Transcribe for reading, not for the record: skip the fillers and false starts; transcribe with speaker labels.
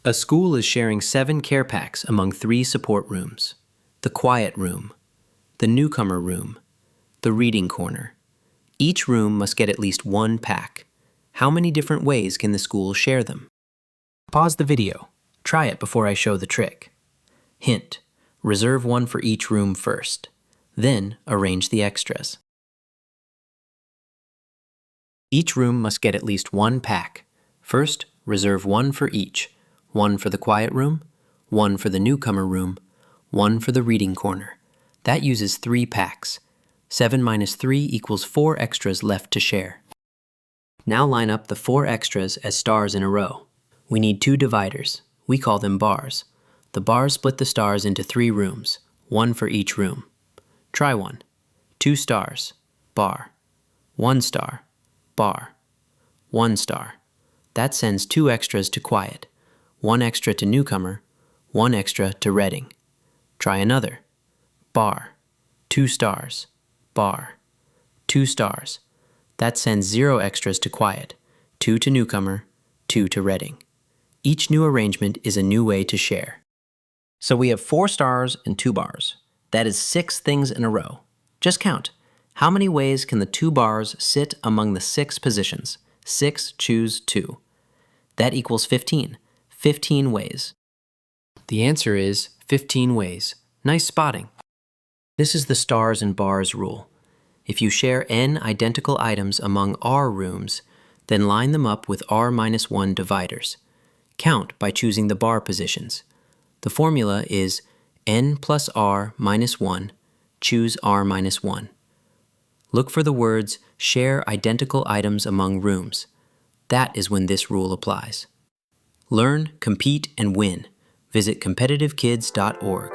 Speaker 1: A school is sharing 7 care packs among 3 support rooms: the quiet room, the newcomer room, the reading corner. Each room must get at least 1 pack. How many different ways can the school share them? Pause the video. Try it before I show the trick. Hint: reserve 1 for each room first. Then arrange the extras. Each room must get at least 1 pack. First, reserve 1 for each. 1 for the quiet room, 1 for the newcomer room, 1 for the reading corner. That uses 3 packs. 7 minus 3 equals 4 extras left to share. Now line up the 4 extras as stars in a row. We need 2 dividers. We call them bars. The bars split the stars into 3 rooms, 1 for each room. Try one. 2 stars, bar. 1 star, bar. 1 star. That sends 2 extras to quiet. 1 extra to newcomer, 1 extra to reading. Try another. Bar, 2 stars, bar, 2 stars. That sends 0 extras to quiet, 2 to newcomer, 2 to reading. Each new arrangement is a new way to share. So we have 4 stars and 2 bars. That is 6 things in a row. Just count. How many ways can the 2 bars sit among the 6 positions? 6 choose 2. That equals 15. 15 ways. The answer is 15 ways. Nice spotting. This is the stars and bars rule. If you share n identical items among R rooms, then line them up with R-1 dividers. Count by choosing the bar positions. The formula is n plus R minus 1, choose R-1. Look for the words share identical items among rooms. That is when this rule applies. Learn, compete, and win. Visit competitivekids.org.